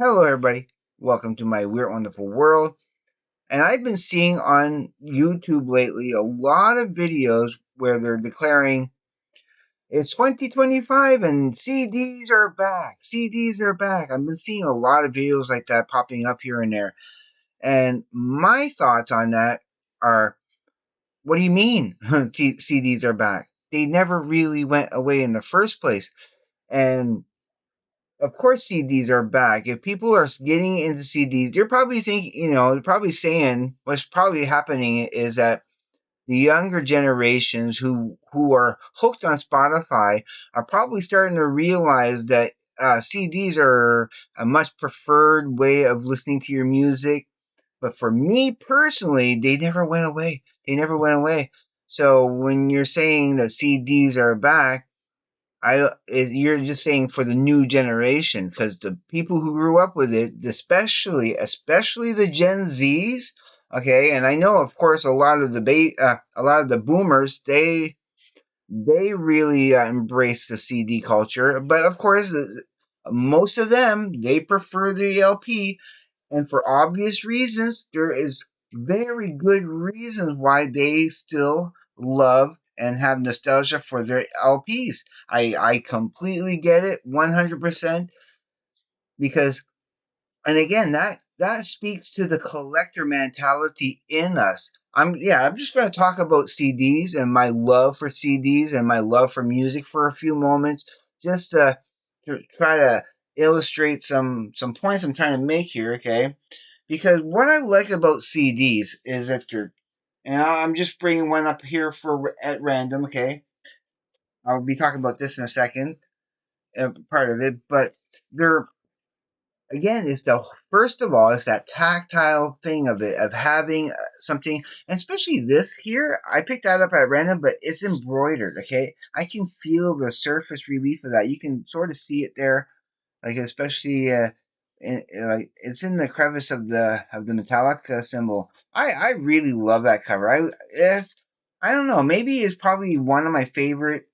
Hello, everybody. Welcome to my weird, wonderful world. And I've been seeing on YouTube lately a lot of videos where they're declaring it's 2025 and CDs are back. CDs are back. I've been seeing a lot of videos like that popping up here and there. And my thoughts on that are, what do you mean CDs are back? They never really went away in the first place. And of course CDs are back. If people are getting into CDs, you're probably thinking, they're probably saying what's probably happening is that the younger generations who are hooked on Spotify are probably starting to realize that CDs are a much preferred way of listening to your music. But for me personally, they never went away. They never went away. So when you're saying that CDs are back, you're just saying for the new generation, because the people who grew up with it, especially the Gen Zs, okay. And I know, of course, a lot of the boomers, they really embrace the CD culture, but of course, most of them they prefer the LP, and for obvious reasons, there is very good reasons why they still love and have nostalgia for their LPs. I completely get it, 100%, because, and again, that speaks to the collector mentality in us. I'm just going to talk about CDs and my love for CDs and my love for music for a few moments, just to try to illustrate some points I'm trying to make here, okay? Because what I like about CDs is that they're, and I'm just bringing one up here for at random, okay? I'll be talking about this in a second, part of it, but they're, again, it's the first of all, it's that tactile thing of it, of having something, and especially this here. I picked that up at random, but it's embroidered, okay? I can feel the surface relief of that. You can sort of see it there, like especially like it's in the crevice of the Metallica symbol. I really love that cover. I don't know, maybe it's probably one of my favorite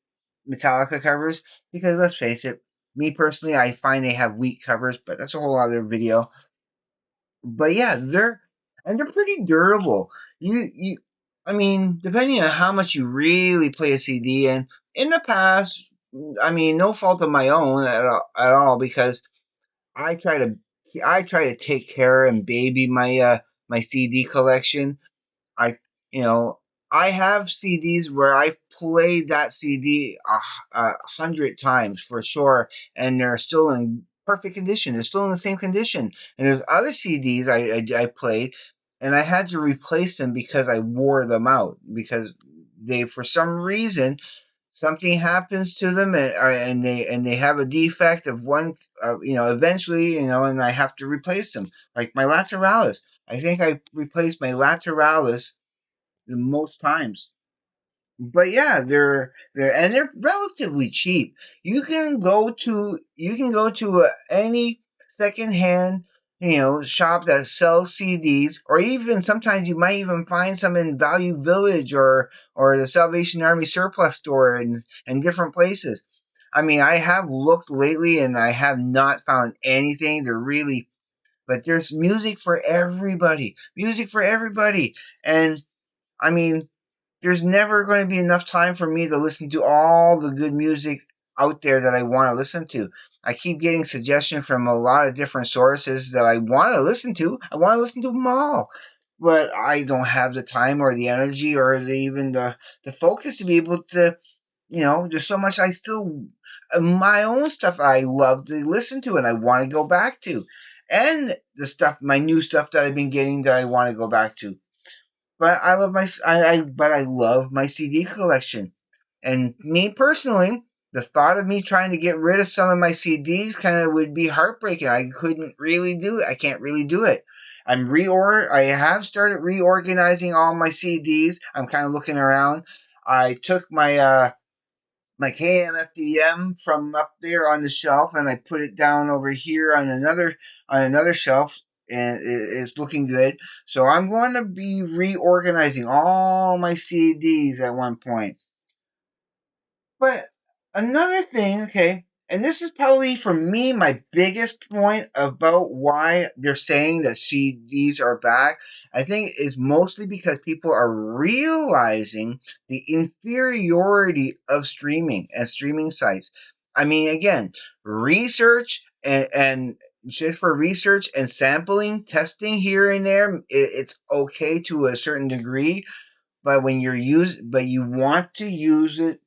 Metallica covers, because let's face it, me personally, I find they have weak covers, but that's a whole other video. But yeah, they're pretty durable. You I mean, depending on how much you really play a CD, and in the past, I mean, no fault of my own at all, because I try to I try to take care and baby my CD collection. I you know I have CDs where I've played that CD a hundred times for sure, and they're still in perfect condition. They're still in the same condition. And there's other CDs I played, and I had to replace them because I wore them out, because they, for some reason, something happens to them, and they have a defect of one, eventually, and I have to replace them, like my lateralis. I think I replaced my lateralis the most times. But yeah, they're relatively cheap. You can go to any secondhand shop that sells CDs, or even sometimes you might even find some in Value Village, or the Salvation Army surplus store, and different places. I mean, I have looked lately and I have not found anything to really, but there's music for everybody. Music for everybody. And I mean, there's never going to be enough time for me to listen to all the good music out there that I want to listen to. I keep getting suggestions from a lot of different sources that I want to listen to. I want to listen to them all, but I don't have the time or the energy or even the focus to be able to. There's so much I still, my own stuff I love to listen to and I want to go back to, and my new stuff that I've been getting that I want to go back to. But I love my CD collection. And me personally, the thought of me trying to get rid of some of my CDs kind of would be heartbreaking. I couldn't really do it. I can't really do it. I have started reorganizing all my CDs. I'm kind of looking around. I took my KMFDM from up there on the shelf, and I put it down over here on another shelf, and it's looking good. So I'm going to be reorganizing all my CDs at one point. But another thing, okay. And this is probably for me my biggest point about why they're saying that CDs are back. I think is mostly because people are realizing the inferiority of streaming and streaming sites. I mean, again, research and just for research and sampling, testing here and there, it's okay to a certain degree. But when but you want to use it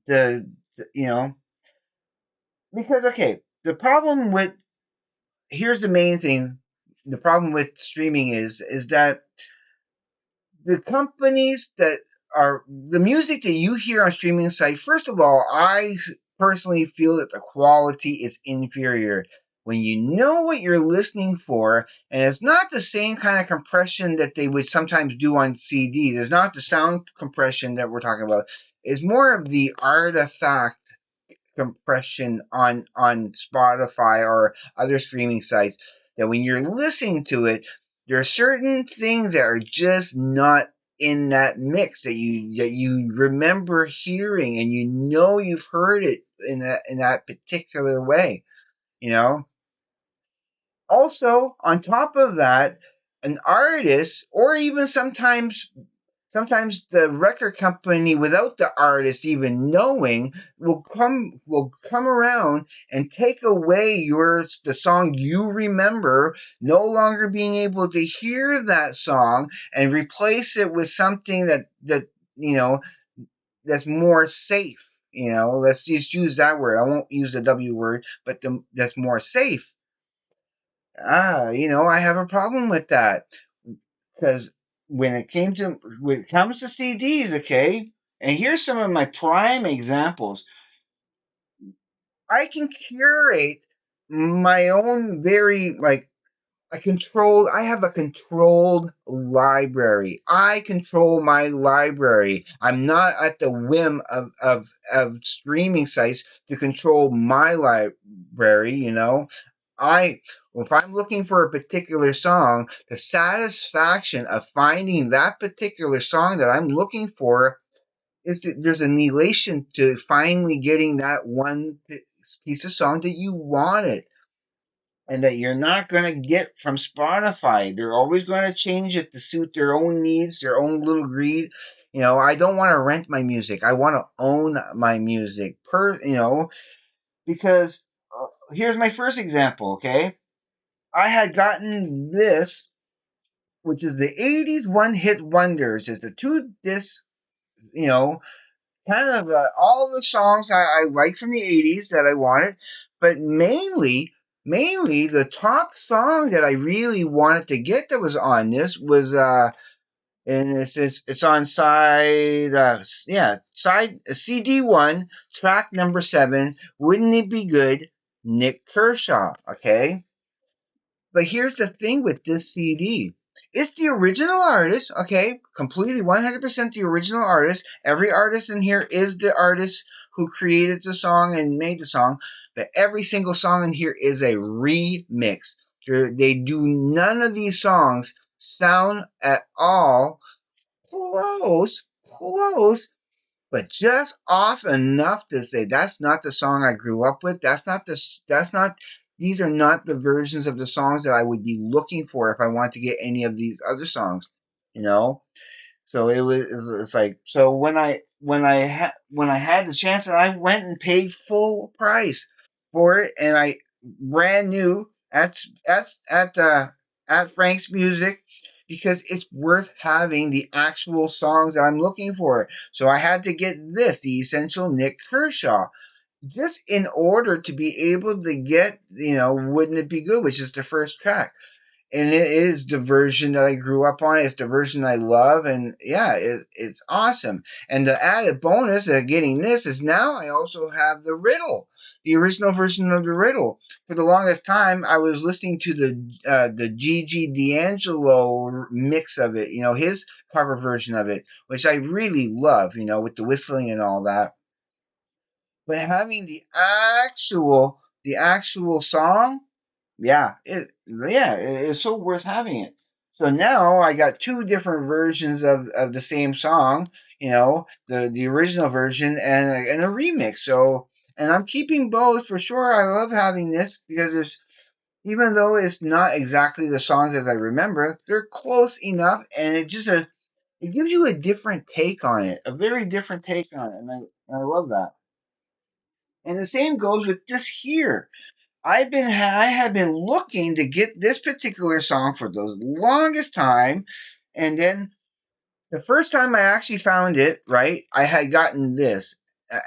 to, you know, because okay, the problem with here's the main thing. The problem with streaming is that the companies that are the music that you hear on streaming site. First of all, I personally feel that the quality is inferior. When you know what you're listening for, and it's not the same kind of compression that they would sometimes do on CD. There's not the sound compression that we're talking about. It's more of the artifact compression on Spotify or other streaming sites that when you're listening to it, there are certain things that are just not in that mix that you remember hearing and you know you've heard it in that particular way, you know. Also, on top of that, an artist or even sometimes the record company without the artist even knowing will come around and take away the song you remember, no longer being able to hear that song, and replace it with something that you know that's more safe. Let's just use that word. I won't use the W word, but that's more safe. I have a problem with that. Because when it comes to CDs, okay, and here's some of my prime examples. I can curate my own very like I have a controlled library. I control my library. I'm not at the whim of streaming sites to control my library, I if I'm looking for a particular song, the satisfaction of finding that particular song that I'm looking for is that there's an elation to finally getting that one piece of song that you wanted and that you're not going to get from Spotify. They're always going to change it to suit their own needs, their own little greed. I don't want to rent my music. I want to own my music because here's my first example, okay? I had gotten this, which is the 80s one hit wonders. It's the two disc, you know, kind of all the songs I liked from the 80s that I wanted, but mainly the top song that I really wanted to get that was on this was and it's on side CD1 track number 7. Wouldn't it be good, Nick Kershaw? Okay. But here's the thing with this CD. It's the original artist, okay? Completely 100% the original artist. Every artist in here is the artist who created the song and made the song. But every single song in here is a remix. They do none of these songs sound at all close, but just off enough to say that's not the song I grew up with. That's not these are not the versions of the songs that I would be looking for if I want to get any of these other songs, you know? So it's like so when I had the chance and I went and paid full price for it and I brand new at Frank's Music because it's worth having the actual songs that I'm looking for. So I had to get the Essential Nick Kershaw, just in order to be able to get, Wouldn't It Be Good, which is the first track. And it is the version that I grew up on. It's the version I love, and yeah, it's awesome. And the added bonus of getting this is now I also have the riddle, the original version of the riddle. For the longest time, I was listening to the Gigi D'Angelo mix of it, his cover version of it, which I really love, with the whistling and all that. But having the actual song, it's so worth having it. So now I got two different versions of the same song, the original version and a remix. So and I'm keeping both for sure. I love having this because there's, even though it's not exactly the songs as I remember, they're close enough, and it gives you a different take on it, a very different take on it, and I love that. And the same goes with this here. I have been looking to get this particular song for the longest time, and then the first time I actually found it, right, I had gotten this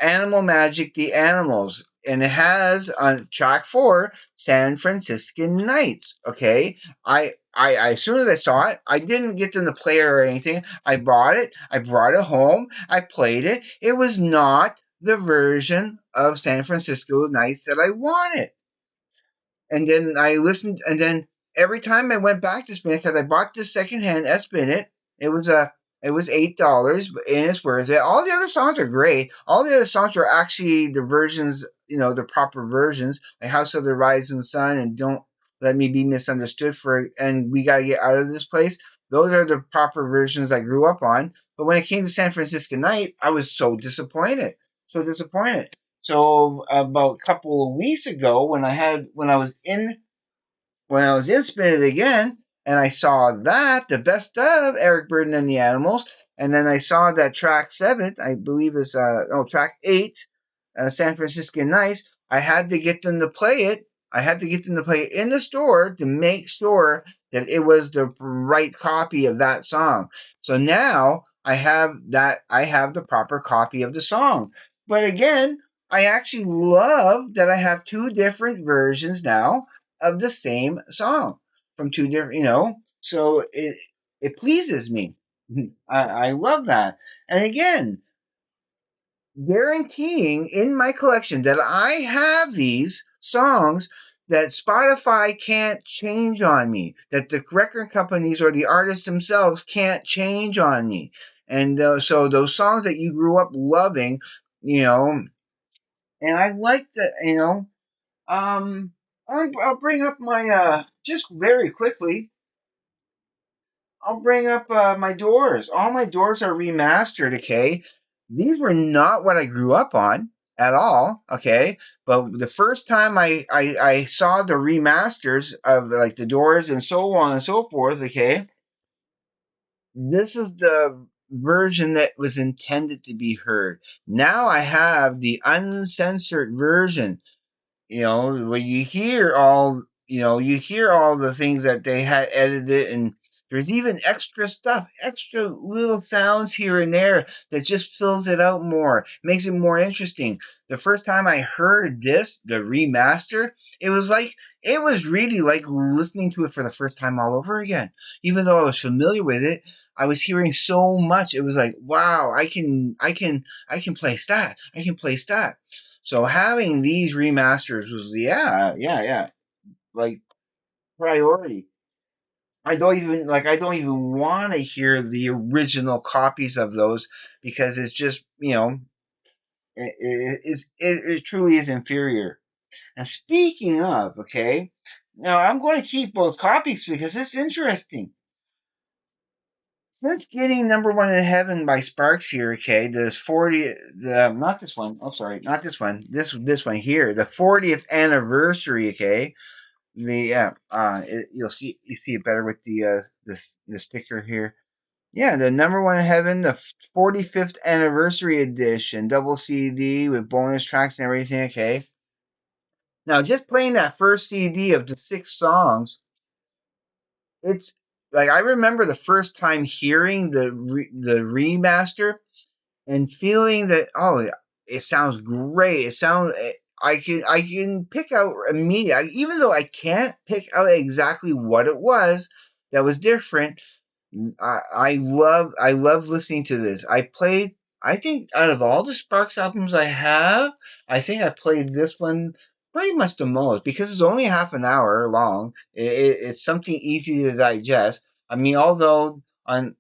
Animal Magic, The Animals, and it has on track 4 San Franciscan Nights. Okay, as soon as I saw it, I didn't get them to play it or anything. I bought it, I brought it home, I played it. It was not the version of San Francisco Nights that I wanted. And then I listened, and then every time I went back to spin it, because I bought this secondhand at Spin It, it was it was $8, and it's worth it. All the other songs are great. All the other songs are actually the versions, the proper versions, like House of the Rising Sun and Don't Let Me Be Misunderstood and We Gotta Get Out of This Place. Those are the proper versions I grew up on. But when it came to San Francisco Night, I was so disappointed. So disappointed. So about a couple of weeks ago, when I was in Spin It Again, and I saw that the best of Eric Burden and the Animals, and then I saw that track 7, I believe is track 8, San Francisco Nights. I had to get them to play it. I had to get them to play it in the store to make sure that it was the right copy of that song. So now I have the proper copy of the song. But again, I actually love that I have two different versions now of the same song from two different, so it pleases me. I love that. And again, guaranteeing in my collection that I have these songs that Spotify can't change on me, that the record companies or the artists themselves can't change on me. And so those songs that you grew up loving, you know, and I like that, um, I'll bring up my just very quickly. I'll bring up my doors. All my doors are remastered. Okay, these were not what I grew up on at all. Okay, but the first time I saw the remasters of like the doors and so on and so forth. Okay, this is the version that was intended to be heard. Now I have the uncensored version, when you hear all the things that they had edited, and there's even extra stuff, extra little sounds here and there that just fills it out more, makes it more interesting. The first time I heard the remaster, it was really like listening to it for the first time all over again. Even though I was familiar with it, I was hearing so much. It was like, wow, I can place that. I can place that. So having these remasters was, yeah, like priority. I don't even want to hear the original copies of those because it's just, it truly is inferior. And speaking of, okay, now I'm going to keep both copies because it's interesting. Since getting number one in heaven by Sparks here, okay, this 40, not this one. Oh, sorry, not this one. This one here, the 40th anniversary, okay. You see it better with the sticker here. Yeah, the number one in heaven, the 45th anniversary edition, double CD with bonus tracks and everything. Okay, now just playing that first CD of the 6 songs, it's like I remember the first time hearing the remaster and feeling that, oh, it sounds great. I can pick out immediately, even though I can't pick out exactly what it was that was different. I love listening to this. I think out of all the Sparks albums I have, I think I played this one pretty much the most because it's only half an hour long. It's something easy to digest. I mean, although on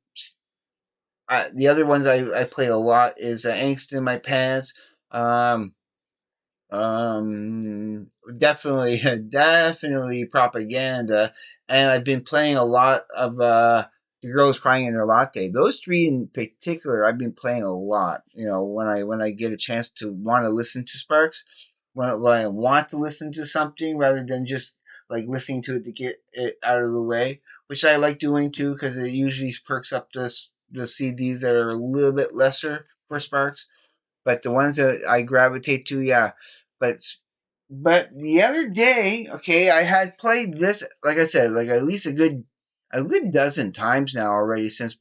the other ones I played a lot is Angst in My Pants. Um, definitely, definitely Propaganda. And I've been playing a lot of The Girls Crying in Their Latte. Those three in particular, I've been playing a lot. You know, when I get a chance to want to listen to Sparks, when I want to listen to something rather than just like listening to it to get it out of the way, which I like doing too because it usually perks up the CDs that are a little bit lesser for Sparks. But the ones that I gravitate to, yeah. But but the other day, okay, I had played this, like I said, like at least a good dozen times now already since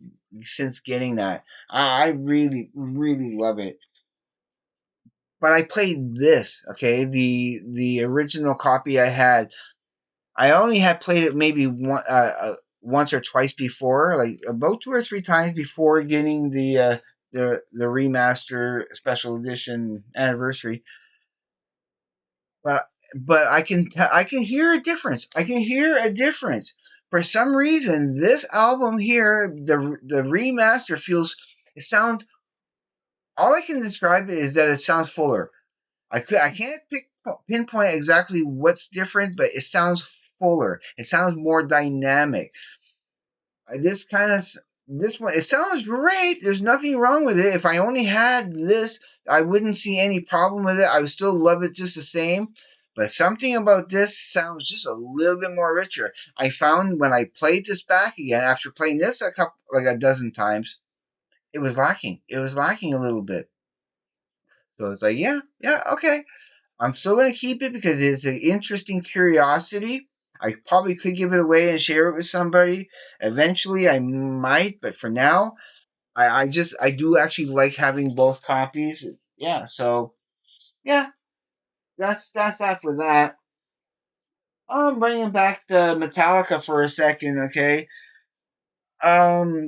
getting that. I really really love it. But I played this, okay, the original copy I had. I only had played it maybe once or twice before, like about two or three times before getting the remaster special edition anniversary. But I can hear a difference. I can hear a difference. For some reason, this album here, the remaster feels it sound. All I can describe it is that it sounds fuller. I can't pinpoint exactly what's different, but it sounds fuller. It sounds more dynamic. This kind of this one, it sounds great. There's nothing wrong with it. If I only had this, I wouldn't see any problem with it. I would still love it just the same. But something about this sounds just a little bit more richer. I found when I played this back again after playing this like a dozen times, it was lacking. It was lacking a little bit. So it's like, yeah, yeah, okay. I'm still gonna keep it because it's an interesting curiosity. I probably could give it away and share it with somebody. Eventually, I might, but for now, I do actually like having both copies. Yeah, so yeah, that's that for that. I'm bringing back the Metallica for a second, okay?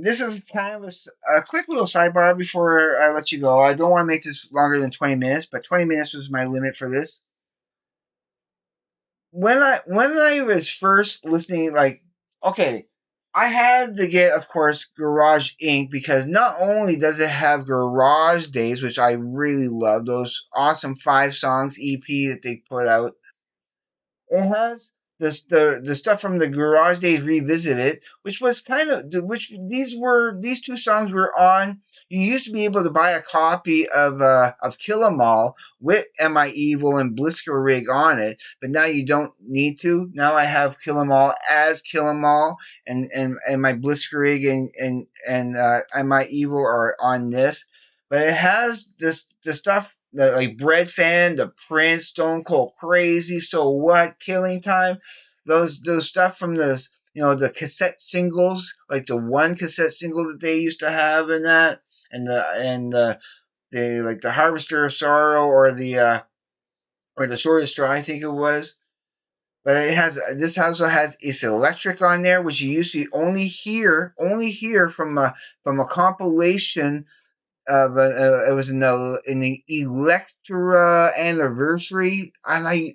This is kind of a quick little sidebar before I let you go. I don't want to make this longer than 20 minutes, but 20 minutes was my limit for this. When I was first listening, like, okay, I had to get, of course, Garage Inc. because not only does it have Garage Days, which I really love, those awesome 5 songs EP that they put out, it has the stuff from the Garage Days Revisited, which was kind of which these 2 songs were on. You used to be able to buy a copy of Kill 'Em All with Am I Evil and Blitzkrieg on it, but now you don't need to. Now I have Kill 'Em All as Kill 'Em All, and my Blitzkrieg and Am I Evil are on this, but it has the stuff like Bread Fan, the Prince, Stone Cold Crazy, So What, Killing Time, those stuff from the cassette singles, like the one cassette single that they used to have in that, and the like the Harvester of Sorrow or the Sword of Straw, I think it was. But it has this also has It's Electric on there, which you usually only hear from a compilation it was in the Electra anniversary, and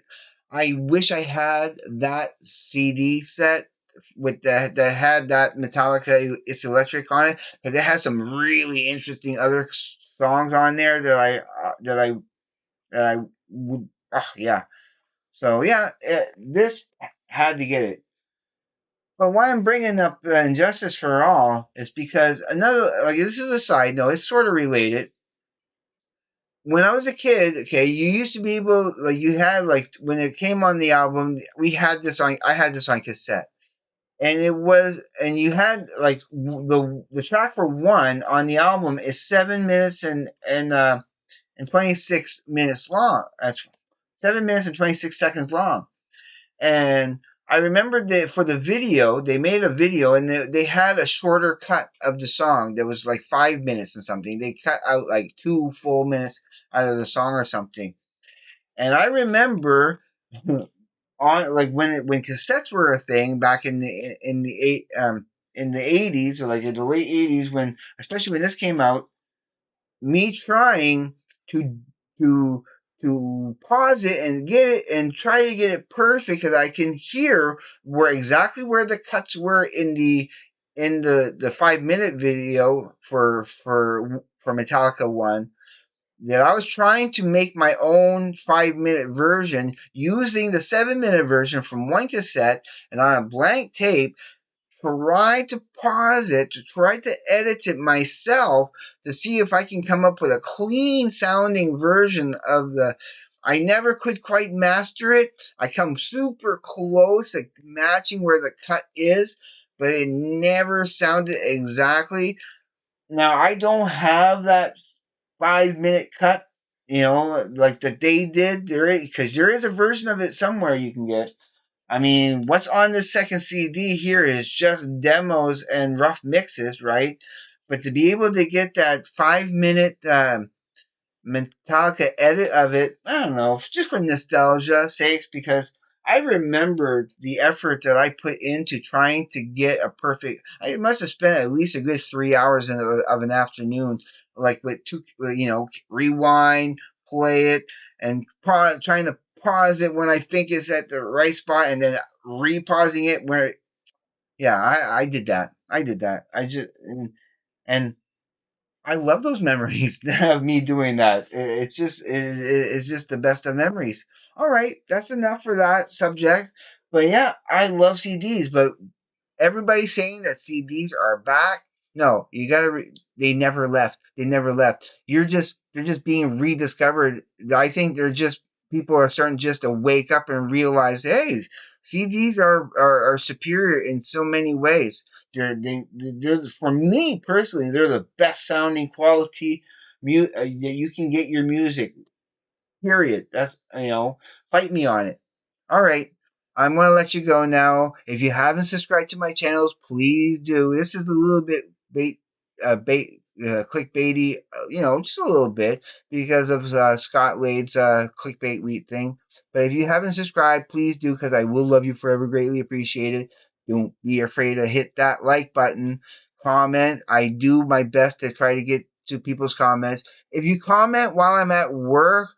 I wish I had that CD set with that had that Metallica It's Electric on it, because it has some really interesting other songs on there that I would yeah. So yeah, this had to get it. But why I'm bringing up Injustice for All is because another, like, this is a side note, it's sort of related. When I was a kid, okay, you used to be able, like, you had, like, when it came on the album, I had this on cassette. And you had, like, the track for one on the album is 7 minutes and 26 minutes long. That's 7 minutes and 26 seconds long. And I remember that for the video, they made a video and they had a shorter cut of the song that was like 5 minutes and something. They cut out like 2 full minutes out of the song or something. And I remember on, like, when cassettes were a thing back in the 80s, or like in the late 80s, when especially when this came out, me trying to to to pause it and get it and try to get it perfect because I can hear where the cuts were in the 5 minute video for Metallica one, that I was trying to make my own 5 minute version using the 7 minute version from one cassette and on a blank tape, try to pause it, to try to edit it myself to see if I can come up with a clean sounding version of the. I never could quite master it. I come super close at matching where the cut is, but it never sounded exactly. Now I don't have that 5 minute cut, like that they did. Because there is a version of it somewhere you can get. I mean, what's on the second CD here is just demos and rough mixes, right? But to be able to get that 5 minute Metallica edit of it, I don't know, just for nostalgia sakes, because I remembered the effort that I put into trying to get a perfect. I must have spent at least a good 3 hours of an afternoon, like with two, rewind, play it, and trying to pause it when I think it's at the right spot, and then repausing it where. Yeah, I did that. I did that. And I love those memories of me doing that. It's just the best of memories. All right, that's enough for that subject. But yeah, I love CDs. But everybody's saying that CDs are back. No, you gotta. They never left. They never left. They're just being rediscovered. I think they're just people are starting just to wake up and realize, hey, CDs are superior in so many ways. They're for me personally, they're the best sounding quality that you can get your music. Period. That's fight me on it. All right. I'm gonna let you go now. If you haven't subscribed to my channels, please do. This is a little bit clickbaity, just a little bit because of Scott Lade's clickbait wheat thing. But if you haven't subscribed, please do because I will love you forever, greatly appreciated. Don't be afraid to hit that like button, comment. I do my best to try to get to people's comments. If you comment while I'm at work,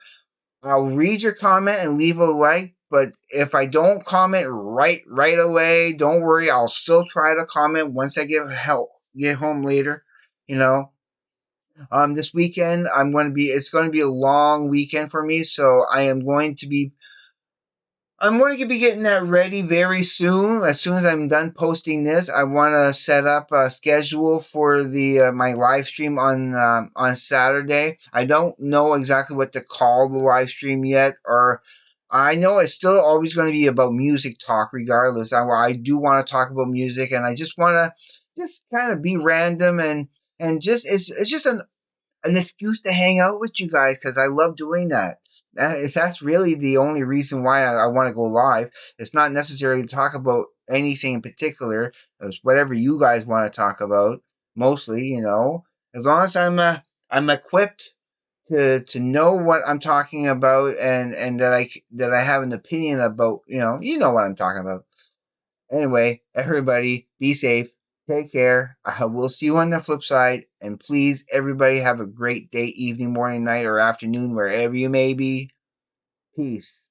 I'll read your comment and leave a like, but if I don't comment right away, don't worry. I'll still try to comment once I get home later. You know, this weekend it's going to be a long weekend for me, so I'm going to be getting that ready very soon. As soon as I'm done posting this, I want to set up a schedule for the my live stream on Saturday. I don't know exactly what to call the live stream yet, or I know it's still always going to be about music talk, regardless. I do want to talk about music, and I just want to just kind of be random and just it's just an excuse to hang out with you guys because I love doing that. That's really the only reason why I want to go live. It's not necessarily to talk about anything in particular. It's whatever you guys want to talk about. Mostly, as long as I'm equipped to know what I'm talking about and that I have an opinion about. You know what I'm talking about. Anyway, everybody, be safe. Take care. I will see you on the flip side. And please, everybody, have a great day, evening, morning, night, or afternoon, wherever you may be. Peace.